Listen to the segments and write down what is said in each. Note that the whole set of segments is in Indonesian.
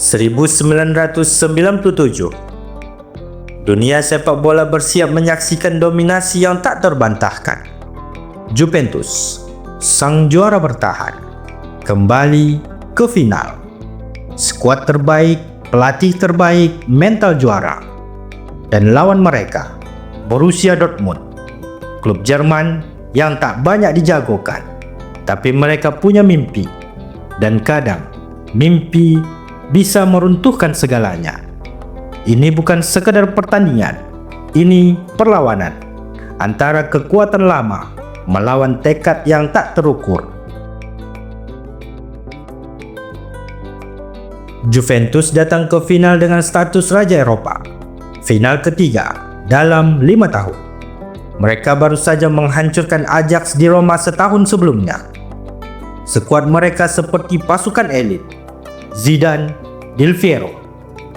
1997. Dunia sepak bola bersiap menyaksikan dominasi yang tak terbantahkan. Juventus, sang juara bertahan, kembali ke final. Skuad terbaik, pelatih terbaik, mental juara. Dan lawan mereka, Borussia Dortmund, klub Jerman yang tak banyak dijagokan, tapi mereka punya mimpi. Dan kadang, mimpi bisa meruntuhkan segalanya. Ini bukan sekadar pertandingan, ini perlawanan antara kekuatan lama melawan tekad yang tak terukur. Juventus datang ke final dengan status Raja Eropa, final ketiga dalam 5 tahun. Mereka baru saja menghancurkan Ajax di Roma setahun sebelumnya. Skuad mereka seperti pasukan elit: Zidane, Del Piero,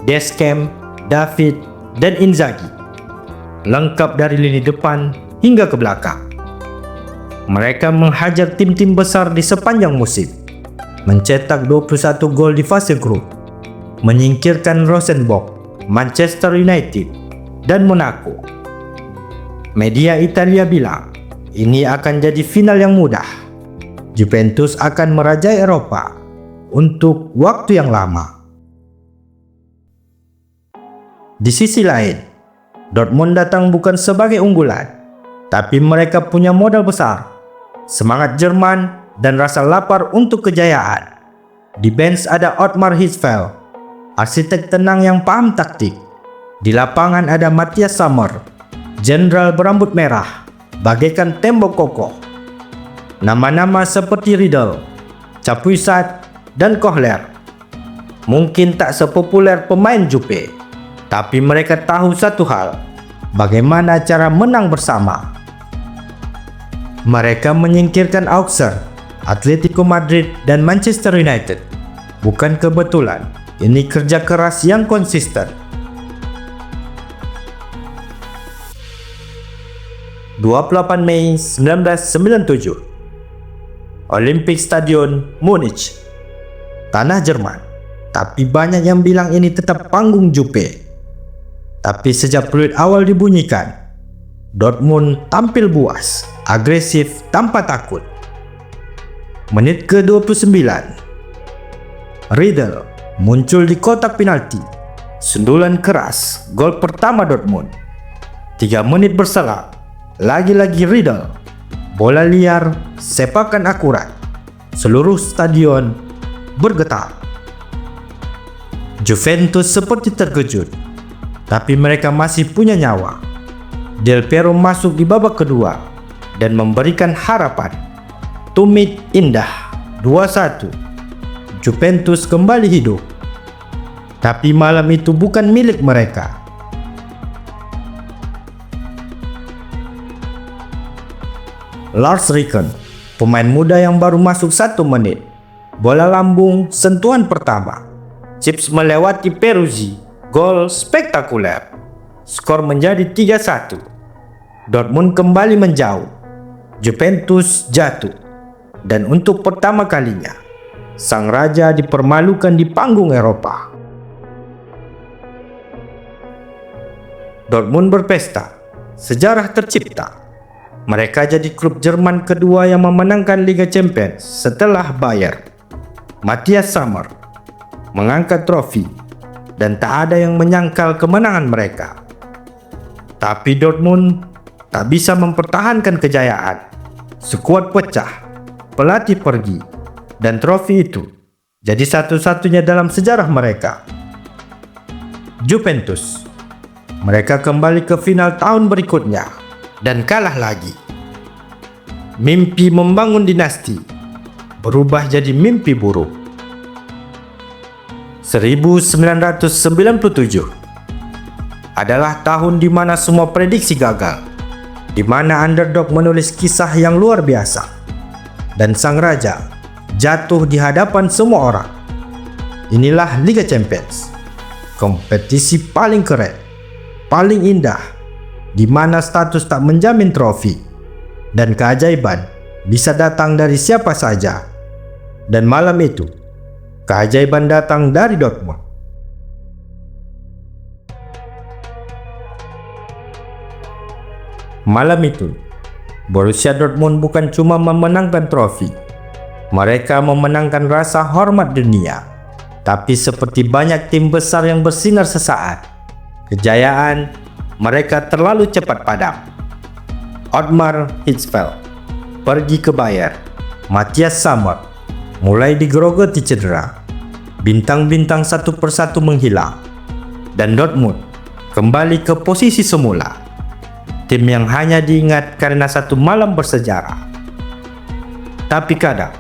Deschamps, David, dan Inzaghi, lengkap dari lini depan hingga ke belakang. Mereka menghajar tim-tim besar di sepanjang musim, mencetak 21 gol di fase grup, menyingkirkan Rosenborg, Manchester United, dan Monaco. Media Italia bilang, ini akan jadi final yang mudah. Juventus akan merajai Eropa untuk waktu yang lama. Di sisi lain, Dortmund datang bukan sebagai unggulan, tapi mereka punya modal besar, semangat Jerman, dan rasa lapar untuk kejayaan. Di bench ada Ottmar Hitzfeld, arsitek tenang yang paham taktik. Di lapangan ada Matthias Sammer, jenderal berambut merah, bagaikan tembok kokoh. Nama-nama seperti Riedel, Chapuisat, dan Kohler mungkin tak sepopuler pemain Juve, tapi mereka tahu satu hal: bagaimana cara menang bersama. Mereka menyingkirkan Auxerre, Atletico Madrid, dan Manchester United. Bukan kebetulan, ini kerja keras yang konsisten. 28 Mei 1997, Olympic Stadion, Munich, tanah Jerman. Tapi banyak yang bilang ini tetap panggung Juve. Tapi sejak peluit awal dibunyikan, Dortmund tampil buas, agresif tanpa takut. Menit ke-29, Riedel muncul di kotak penalti. Sundulan keras, gol pertama Dortmund. 3 menit berselang, lagi-lagi Riedel. Bola liar, sepakan akurat. Seluruh stadion bergetar. Juventus seperti terkejut, tapi mereka masih punya nyawa. Del Piero masuk di babak kedua dan memberikan harapan. Tumit indah, 2-1. Juventus kembali hidup. Tapi malam itu bukan milik mereka. Lars Ricken, pemain muda yang baru masuk 1 menit. Bola lambung, sentuhan pertama. Chips melewati Peruzzi, gol spektakuler. Skor menjadi 3-1. Dortmund kembali menjauh. Juventus jatuh. Dan untuk pertama kalinya, sang raja dipermalukan di panggung Eropa. Dortmund berpesta. Sejarah tercipta. Mereka jadi klub Jerman kedua yang memenangkan Liga Champions setelah Bayern. Matthias Sammer mengangkat trofi, dan tak ada yang menyangkal kemenangan mereka. Tapi Dortmund tak bisa mempertahankan kejayaan. Skuad pecah, pelatih pergi, dan trofi itu jadi satu-satunya dalam sejarah mereka. Juventus, mereka kembali ke final tahun berikutnya dan kalah lagi. Mimpi membangun dinasti berubah jadi mimpi buruk. 1997 adalah tahun di mana semua prediksi gagal, di mana underdog menulis kisah yang luar biasa, dan sang raja jatuh di hadapan semua orang. Inilah Liga Champions, kompetisi paling keren, paling indah, di mana status tak menjamin trofi, dan keajaiban bisa datang dari siapa saja. Dan malam itu, keajaiban datang dari Dortmund. Malam itu, Borussia Dortmund bukan cuma memenangkan trofi, mereka memenangkan rasa hormat dunia. Tapi seperti banyak tim besar yang bersinar sesaat, kejayaan mereka terlalu cepat padam. Ottmar Hitzfeld pergi ke Bayern, Matthias Sammer mulai digerogoti cedera, bintang-bintang satu persatu menghilang, dan Dortmund kembali ke posisi semula. Tim yang hanya diingat karena satu malam bersejarah. Tapi kadang,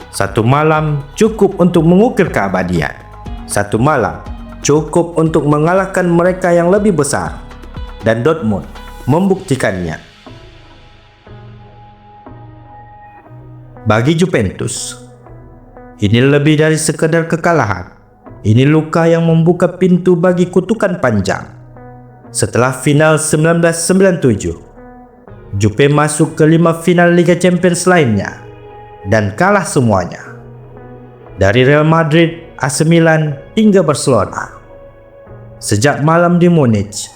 satu malam cukup untuk mengukir keabadian. Satu malam cukup untuk mengalahkan mereka yang lebih besar. Dan Dortmund membuktikannya. Bagi Juventus, ini lebih dari sekedar kekalahan. Ini luka yang membuka pintu bagi kutukan panjang. Setelah final 1997, Juve masuk ke 5 final Liga Champions lainnya dan kalah semuanya. Dari Real Madrid, AC Milan hingga Barcelona. Sejak malam di Munich,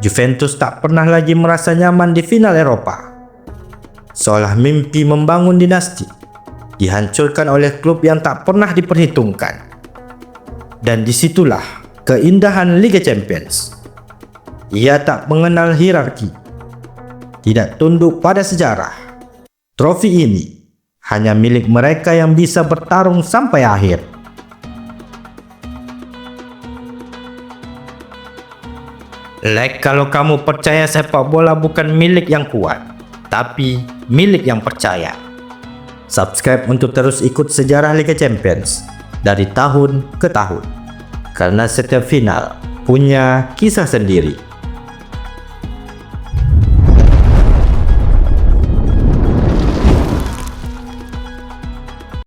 Juventus tak pernah lagi merasa nyaman di final Eropa. Seolah mimpi membangun dinasti dihancurkan oleh klub yang tak pernah diperhitungkan. Dan disitulah keindahan Liga Champions. Ia tak mengenal hierarki, tidak tunduk pada sejarah. Trofi ini hanya milik mereka yang bisa bertarung sampai akhir. Like kalau kamu percaya sepak bola bukan milik yang kuat, tapi milik yang percaya. Subscribe untuk terus ikut sejarah Liga Champions dari tahun ke tahun, karena setiap final punya kisah sendiri.